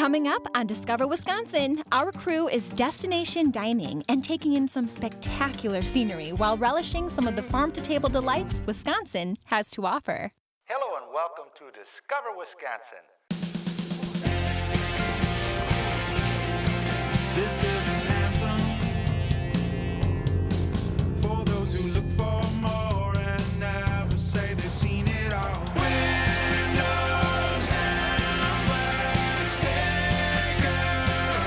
Coming up on Discover Wisconsin, our crew is destination dining and taking in some spectacular scenery while relishing some of the farm-to-table delights Wisconsin has to offer. Hello and welcome to Discover Wisconsin. This is an anthem for those who look for more and never say they've seen it all. Windows down, let's take a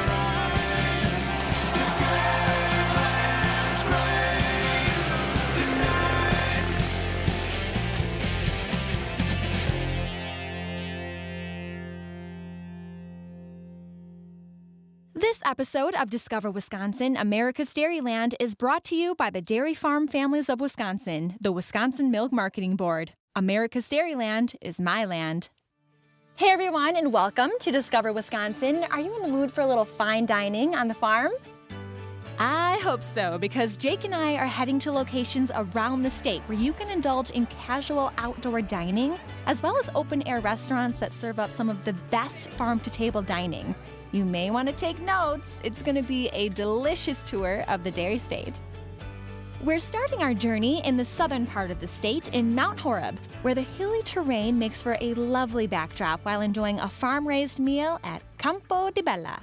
ride. The good land's great tonight. This episode of Discover Wisconsin, America's Dairyland is brought to you by the Dairy Farm Families of Wisconsin, the Wisconsin Milk Marketing Board. America's Dairyland is my land. Hey everyone, and welcome to Discover Wisconsin. Are you in the mood for a little fine dining on the farm? I hope so, because Jake and I are heading to locations around the state where you can indulge in casual outdoor dining, as well as open-air restaurants that serve up some of the best farm-to-table dining. You may want to take notes. It's going to be a delicious tour of the Dairy State. We're starting our journey in the southern part of the state in Mount Horeb, where the hilly terrain makes for a lovely backdrop while enjoying a farm-raised meal at Comfo DiBella.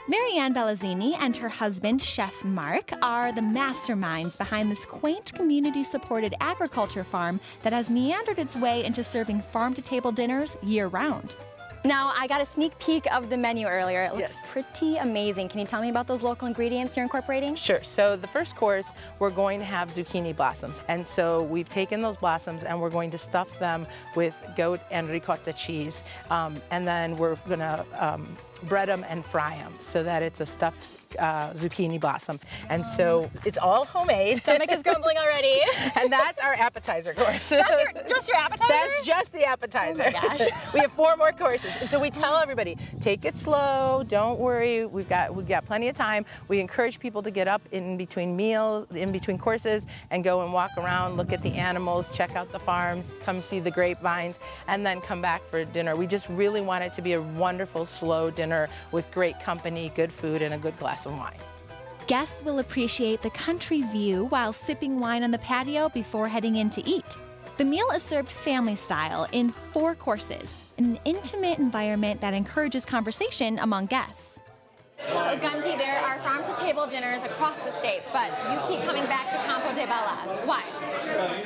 Marianne Bellazzini and her husband, Chef Mark, are the masterminds behind this quaint community-supported agriculture farm that has meandered its way into serving farm-to-table dinners year-round. Now, I got a sneak peek of the menu earlier. It looks pretty amazing. Can you tell me about those local ingredients you're incorporating? Sure. So the first course, we're going to have zucchini blossoms. And so we've taken those blossoms and we're going to stuff them with goat and ricotta cheese. And then we're going to bread them and fry them so that it's a stuffed zucchini blossom. And so it's all homemade. Stomach is grumbling already. And that's our appetizer course. Just your appetizer? That's just the appetizer. Oh my gosh. We have 4 more courses. And so we tell everybody, take it slow, don't worry, we've got plenty of time. We encourage people to get up in between meals, in between courses, and go and walk around, look at the animals, check out the farms, come see the grapevines, and then come back for dinner. We just really want it to be a wonderful, slow dinner with great company, good food, and a good glass of wine. Guests will appreciate the country view while sipping wine on the patio before heading in to eat. The meal is served family style in 4 courses, in an intimate environment that encourages conversation among guests. So, Gunty, there are farm-to-table dinners across the state, but you keep coming back to Comfo DiBella. Why?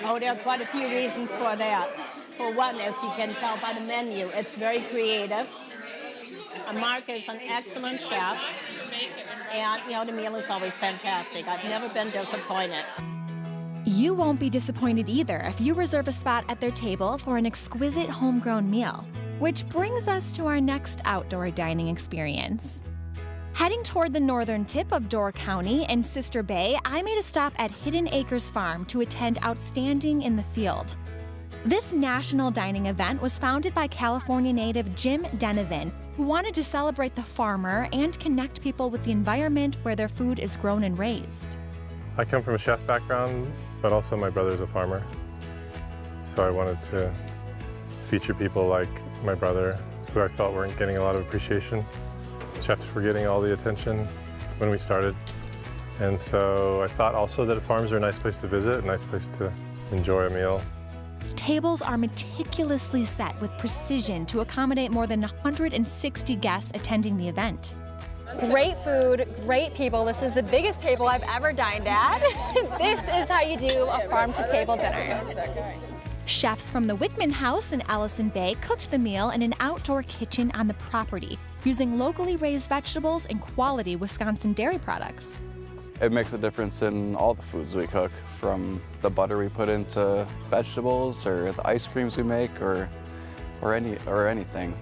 Oh, there are quite a few reasons for that. For one, as you can tell by the menu, it's very creative. Mark is an excellent chef, and the meal is always fantastic. I've never been disappointed. You won't be disappointed either if you reserve a spot at their table for an exquisite homegrown meal. Which brings us to our next outdoor dining experience. Heading toward the northern tip of Door County and Sister Bay, I made a stop at Hidden Acres Farm to attend Outstanding in the Field. This national dining event was founded by California native Jim Denovan, who wanted to celebrate the farmer and connect people with the environment where their food is grown and raised. I come from a chef background, but also my brother's a farmer. So I wanted to feature people like my brother, who I felt weren't getting a lot of appreciation. Chefs were getting all the attention when we started. And so I thought also that farms are a nice place to visit, a nice place to enjoy a meal. Tables are meticulously set with precision to accommodate more than 160 guests attending the event. Great food, great people. This is the biggest table I've ever dined at. This is how you do a farm-to-table dinner. Chefs from the Wickman House in Allison Bay cooked the meal in an outdoor kitchen on the property, using locally raised vegetables and quality Wisconsin dairy products. It makes a difference in all the foods we cook, from the butter we put into vegetables or the ice creams we make or anything,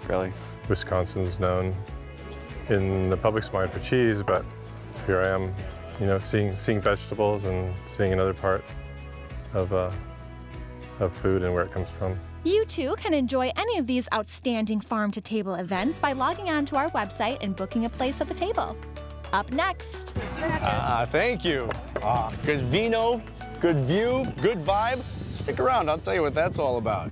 really. Wisconsin's known in the public's mind for cheese, but here I am, seeing vegetables and seeing another part of food and where it comes from. You too can enjoy any of these outstanding farm-to-table events by logging on to our website and booking a place at the table. Up next. Thank you. Good vino, good view, good vibe. Stick around, I'll tell you what that's all about.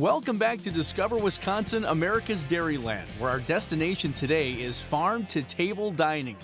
Welcome back to Discover Wisconsin, America's Dairyland, where our destination today is farm-to-table dining.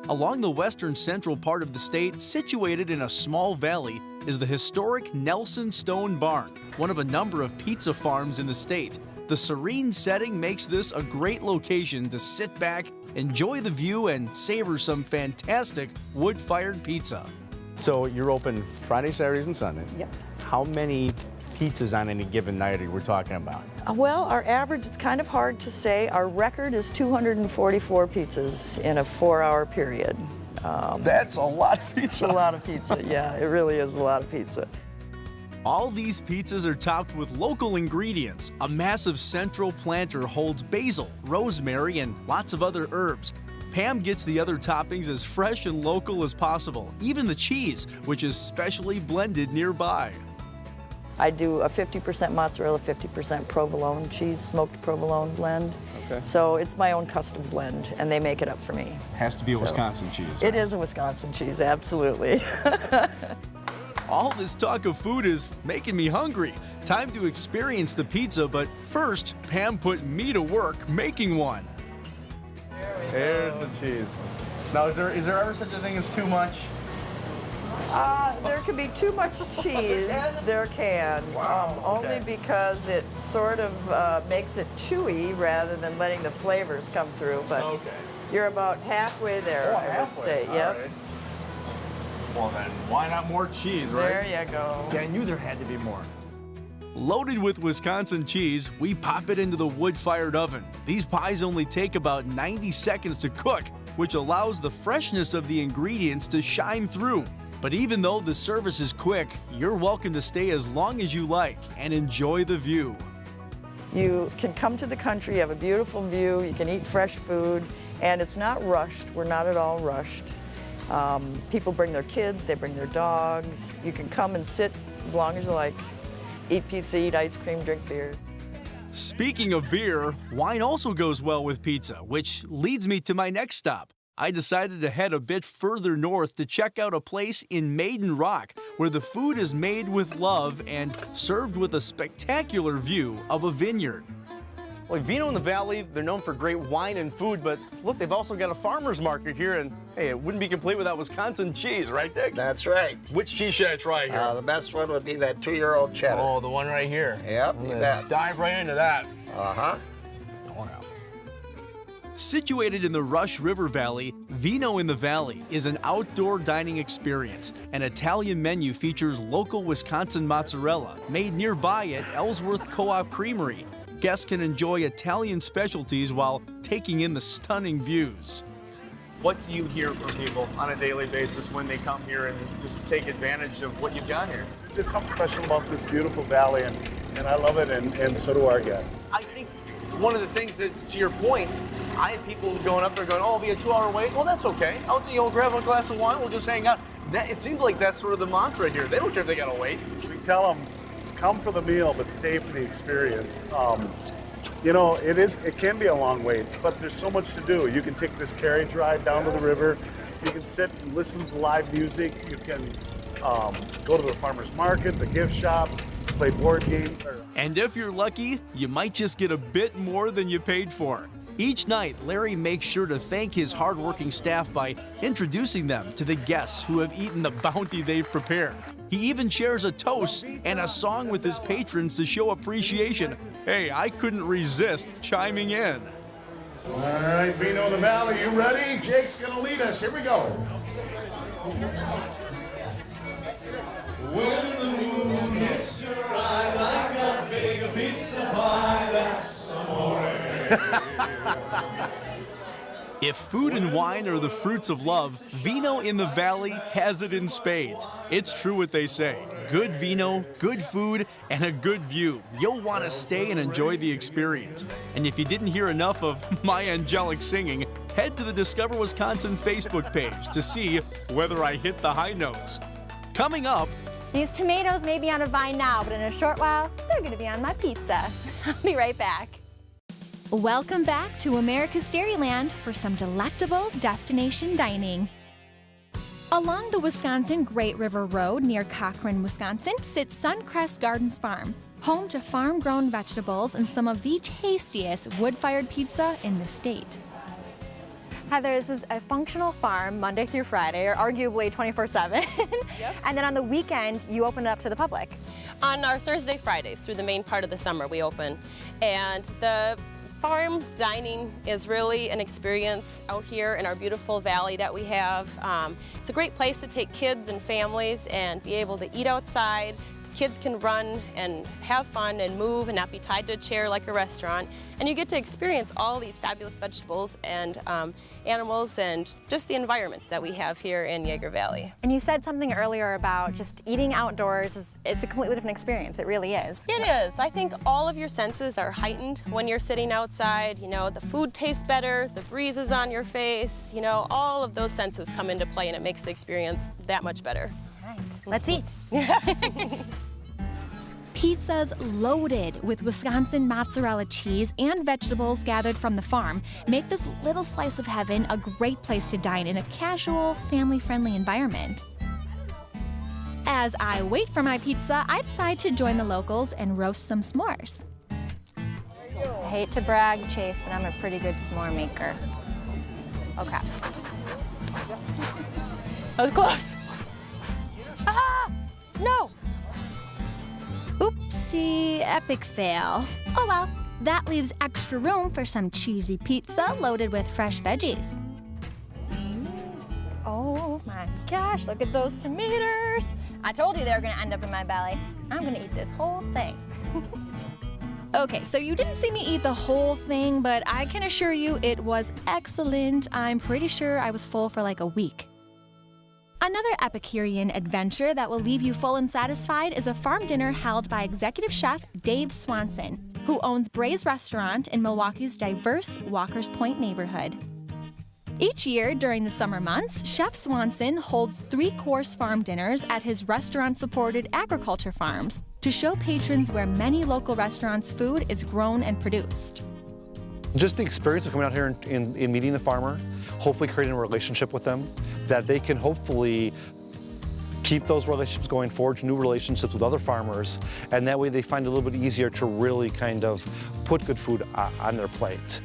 Along the western central part of the state, situated in a small valley, is the historic Nelson Stone Barn, one of a number of pizza farms in the state. The serene setting makes this a great location to sit back, enjoy the view, and savor some fantastic wood-fired pizza. So you're open Fridays, Saturdays, and Sundays. Yep. How many pizzas on any given night are we talking about? Well, our average, it's kind of hard to say. Our record is 244 pizzas in a 4-hour period. That's a lot of pizza. It's a lot of pizza, yeah, it really is a lot of pizza. All these pizzas are topped with local ingredients. A massive central planter holds basil, rosemary, and lots of other herbs. Pam gets the other toppings as fresh and local as possible, even the cheese, which is specially blended nearby. I do a 50% mozzarella, 50% provolone cheese, smoked provolone blend. Okay. So it's my own custom blend, and they make it up for me. Has to be a Wisconsin cheese. It is a Wisconsin cheese, absolutely. All this talk of food is making me hungry. Time to experience the pizza, but first, Pam put me to work making one. There's the cheese. Now, is there ever such a thing as too much? There can be too much cheese. There can. Only because it sort of makes it chewy rather than letting the flavors come through. But you're about halfway there, I would say. Yep. Right. Well then, why not more cheese, right? There you go. See, I knew there had to be more. Loaded with Wisconsin cheese, we pop it into the wood-fired oven. These pies only take about 90 seconds to cook, which allows the freshness of the ingredients to shine through. But even though the service is quick, you're welcome to stay as long as you like and enjoy the view. You can come to the country, you have a beautiful view, you can eat fresh food, and it's not rushed. We're not at all rushed. People bring their kids, they bring their dogs. You can come and sit as long as you like. Eat pizza, eat ice cream, drink beer. Speaking of beer, wine also goes well with pizza, which leads me to my next stop. I decided to head a bit further north to check out a place in Maiden Rock where the food is made with love and served with a spectacular view of a vineyard. Well, Vino in the Valley, they're known for great wine and food, but look, they've also got a farmer's market here, and hey, it wouldn't be complete without Wisconsin cheese, right, Dick? That's right. Which cheese should I try here? The best one would be that 2-year-old cheddar. Oh, the one right here. Yep, you bet. Dive right into that. Uh-huh. Oh, yeah. Situated in the Rush River Valley, Vino in the Valley is an outdoor dining experience. An Italian menu features local Wisconsin mozzarella made nearby at Ellsworth Co-op Creamery. Guests can enjoy Italian specialties while taking in the stunning views. What do you hear from people on a daily basis when they come here and just take advantage of what you've got here? There's something special about this beautiful valley, and I love it, and so do our guests. I think one of the things that, to your point, I had people going up there going, oh, it'll be a 2-hour wait. Well, that's okay. I'll grab a glass of wine, we'll just hang out. It seems like that's sort of the mantra here. They don't care if they gotta wait. We tell them, come for the meal, but stay for the experience. You know, it can be a long wait, but there's so much to do. You can take this carriage ride down to the river. You can sit and listen to live music. You can go to the farmer's market, the gift shop, play board games. And if you're lucky, you might just get a bit more than you paid for. Each night, Larry makes sure to thank his hardworking staff by introducing them to the guests who have eaten the bounty they've prepared. He even shares a toast and a song with his patrons to show appreciation. Hey, I couldn't resist chiming in. All right, Vino in the Valley, you ready? Jake's gonna lead us. Here we go. When the moon hits your eye like a big pizza pie, that's amore. If food and wine are the fruits of love, Vino in the Valley has it in spades. It's true what they say. Good vino, good food, and a good view. You'll want to stay and enjoy the experience. And if you didn't hear enough of my angelic singing, head to the Discover Wisconsin Facebook page to see whether I hit the high notes. Coming up, These tomatoes may be on a vine now, but in a short while, they're going to be on my pizza. I'll be right back. Welcome back to America's Dairyland for some delectable destination dining. Along the Wisconsin Great River Road near Cochrane, Wisconsin, sits Suncrest Gardens Farm. Home to farm-grown vegetables and some of the tastiest wood-fired pizza in the state. Heather, this is a functional farm Monday through Friday, or arguably 24/7. Yep. And then on the weekend, you open it up to the public. On our Thursday, Fridays, through the main part of the summer, we open. And the farm dining is really an experience out here in our beautiful valley that we have. It's a great place to take kids and families and be able to eat outside. Kids can run and have fun and move and not be tied to a chair like a restaurant. And you get to experience all these fabulous vegetables and animals and just the environment that we have here in Yeager Valley. And you said something earlier about just eating outdoors. It's a completely different experience. It really is. It is. I think all of your senses are heightened when you're sitting outside. You know, the food tastes better, the breeze is on your face, you know, all of those senses come into play and it makes the experience that much better. All right, let's eat. Pizzas loaded with Wisconsin mozzarella cheese and vegetables gathered from the farm make this little slice of heaven a great place to dine in a casual, family-friendly environment. As I wait for my pizza, I decide to join the locals and roast some s'mores. I hate to brag, Chase, but I'm a pretty good s'more maker. Okay. That was close. Ah! No! Oopsie, epic fail. Oh well, that leaves extra room for some cheesy pizza loaded with fresh veggies. Oh my gosh, look at those tomatoes. I told you they were gonna end up in my belly. I'm gonna eat this whole thing. Okay, so you didn't see me eat the whole thing, but I can assure you it was excellent. I'm pretty sure I was full for like a week. Another Epicurean adventure that will leave you full and satisfied is a farm dinner held by executive chef Dave Swanson, who owns Braised Restaurant in Milwaukee's diverse Walker's Point neighborhood. Each year during the summer months, Chef Swanson holds 3-course farm dinners at his restaurant-supported agriculture farms to show patrons where many local restaurants' food is grown and produced. Just the experience of coming out here and meeting the farmer, hopefully creating a relationship with them, that they can hopefully keep those relationships going, forge new relationships with other farmers, and that way they find it a little bit easier to really kind of put good food on their plate.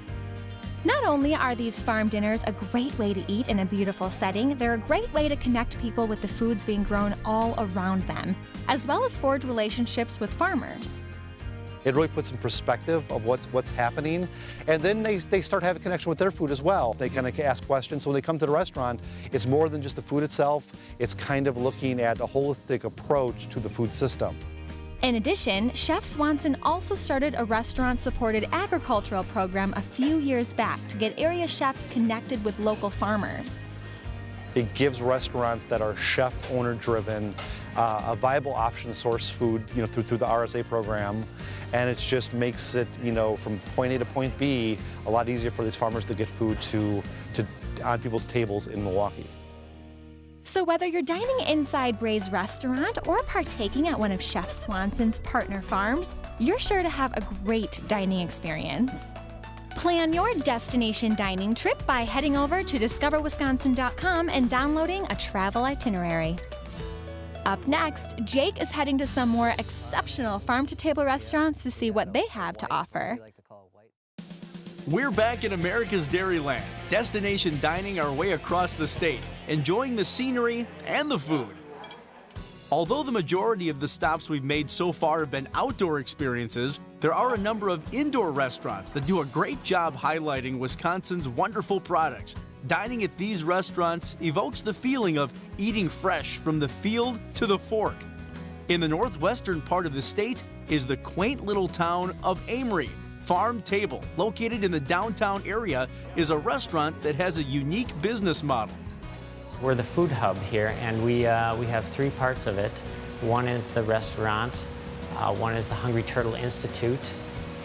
Not only are these farm dinners a great way to eat in a beautiful setting, they're a great way to connect people with the foods being grown all around them, as well as forge relationships with farmers. It really puts in perspective of what's happening, and then they start having a connection with their food as well. They kind of ask questions, so when they come to the restaurant, it's more than just the food itself, it's kind of looking at a holistic approach to the food system. In addition, Chef Swanson also started a restaurant-supported agricultural program a few years back to get area chefs connected with local farmers. It gives restaurants that are chef owner driven a viable option to source food, through the RSA program, and it just makes it, from point A to point B, a lot easier for these farmers to get food on people's tables in Milwaukee. So whether you're dining inside Braised Restaurant or partaking at one of Chef Swanson's partner farms, you're sure to have a great dining experience. Plan your destination dining trip by heading over to discoverwisconsin.com and downloading a travel itinerary. Up next, Jake is heading to some more exceptional farm-to-table restaurants to see what they have to offer. We're back in America's Dairyland, destination dining our way across the state, enjoying the scenery and the food. Although the majority of the stops we've made so far have been outdoor experiences, there are a number of indoor restaurants that do a great job highlighting Wisconsin's wonderful products. Dining at these restaurants evokes the feeling of eating fresh from the field to the fork. In the northwestern part of the state is the quaint little town of Amory. Farm Table, located in the downtown area, is a restaurant that has a unique business model. We're the food hub here, and we have 3 parts of it. One is the restaurant, one is the Hungry Turtle Institute,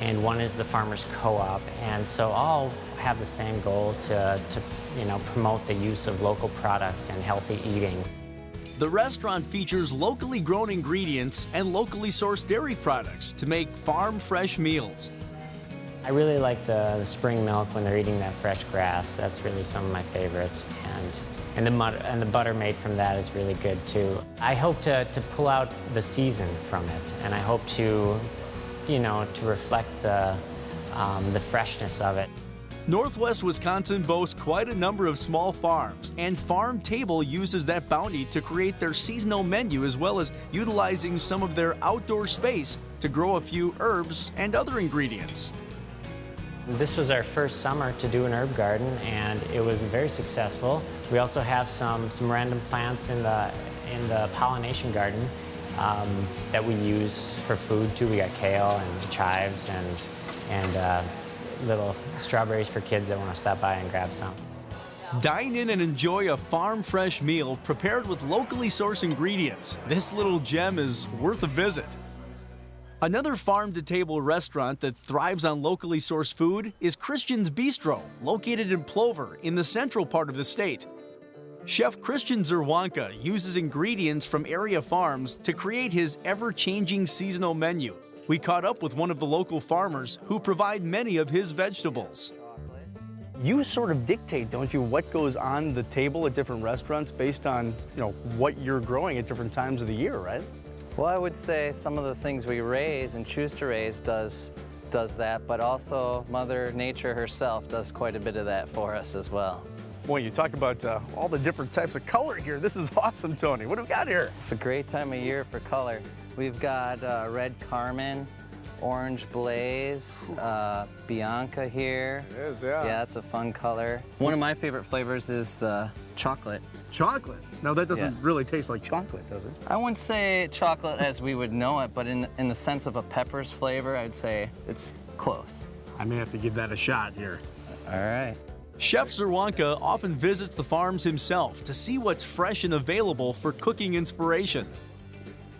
and one is the Farmers Co-op. And so all have the same goal to promote the use of local products and healthy eating. The restaurant features locally grown ingredients and locally sourced dairy products to make farm-fresh meals. I really like the spring milk when they're eating that fresh grass. That's really some of my favorites. and the butter made from that is really good too. I hope to pull out the season from it, and I hope to, to reflect the freshness of it. Northwest Wisconsin boasts quite a number of small farms, and Farm Table uses that bounty to create their seasonal menu, as well as utilizing some of their outdoor space to grow a few herbs and other ingredients. This was our first summer to do an herb garden, and it was very successful. We also have some random plants in the pollination garden that we use for food too. We got kale and chives and little strawberries for kids that want to stop by and grab some. Dine in and enjoy a farm fresh meal prepared with locally sourced ingredients. This little gem is worth a visit. Another farm-to-table restaurant that thrives on locally sourced food is Christian's Bistro, located in Plover in the central part of the state. Chef Christian Zerwanka uses ingredients from area farms to create his ever-changing seasonal menu. We caught up with one of the local farmers who provide many of his vegetables. You sort of dictate, don't you, what goes on the table at different restaurants based on, what you're growing at different times of the year, right? Well, I would say some of the things we raise and choose to raise does that, but also Mother Nature herself does quite a bit of that for us as well. Boy, you talk about all the different types of color here. This is awesome, Tony. What do we got here? It's a great time of year for color. We've got red carmine, orange blaze, Bianca here. It is, yeah. Yeah, it's a fun color. One of my favorite flavors is the chocolate. Chocolate? Now that doesn't really taste like chocolate, does it? I wouldn't say chocolate as we would know it, but in the sense of a pepper's flavor, I'd say it's close. I may have to give that a shot here. All right. Chef Zerwanka often visits the farms himself to see what's fresh and available for cooking inspiration.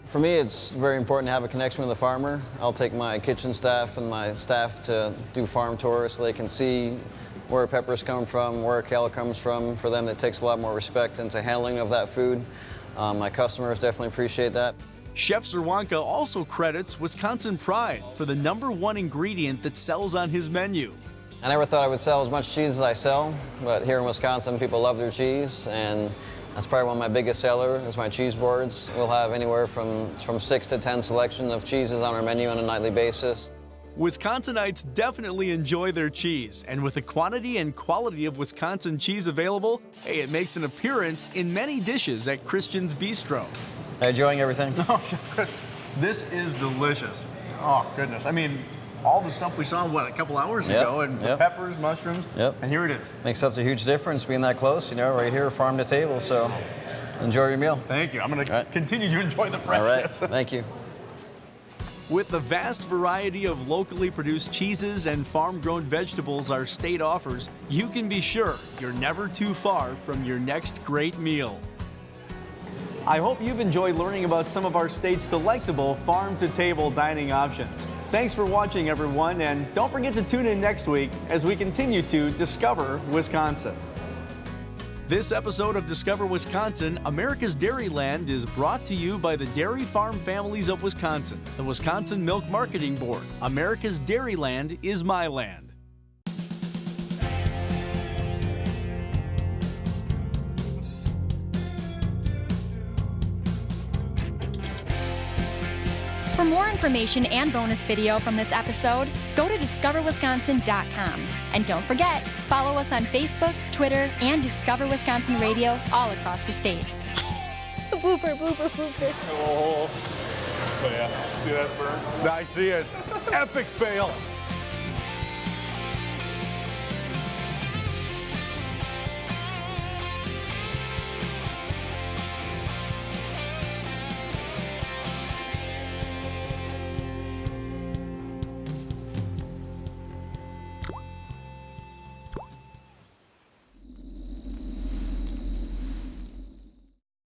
For me, it's very important to have a connection with the farmer. I'll take my kitchen staff and my staff to do farm tours so they can see where peppers come from, where kale comes from. For them, it takes a lot more respect into handling of that food. My customers definitely appreciate that. Chef Zerwanka also credits Wisconsin Pride for the #1 ingredient that sells on his menu. I never thought I would sell as much cheese as I sell, but here in Wisconsin, people love their cheese, and that's probably one of my biggest sellers is my cheese boards. We'll have anywhere from 6 to 10 selections of cheeses on our menu on a nightly basis. Wisconsinites definitely enjoy their cheese, and with the quantity and quality of Wisconsin cheese available, hey, it makes an appearance in many dishes at Christian's Bistro. Are you enjoying everything? Oh, this is delicious. Oh, goodness. I mean, all the stuff we saw, a couple hours ago, and the peppers, mushrooms, and here it is. Makes such a huge difference being that close, right here, farm to table, so enjoy your meal. Thank you. I'm going to continue to enjoy the freshness. All right, thank you. With the vast variety of locally produced cheeses and farm-grown vegetables our state offers, you can be sure you're never too far from your next great meal. I hope you've enjoyed learning about some of our state's delectable farm-to-table dining options. Thanks for watching, everyone, and don't forget to tune in next week as we continue to discover Wisconsin. This episode of Discover Wisconsin, America's Dairyland, is brought to you by the Dairy Farm Families of Wisconsin, the Wisconsin Milk Marketing Board. America's Dairyland is my land. For more information and bonus video from this episode, go to discoverwisconsin.com. And don't forget, follow us on Facebook, Twitter, and Discover Wisconsin Radio all across the state. Blooper, blooper, blooper. Oh, yeah. See that burn? I see it. Epic fail.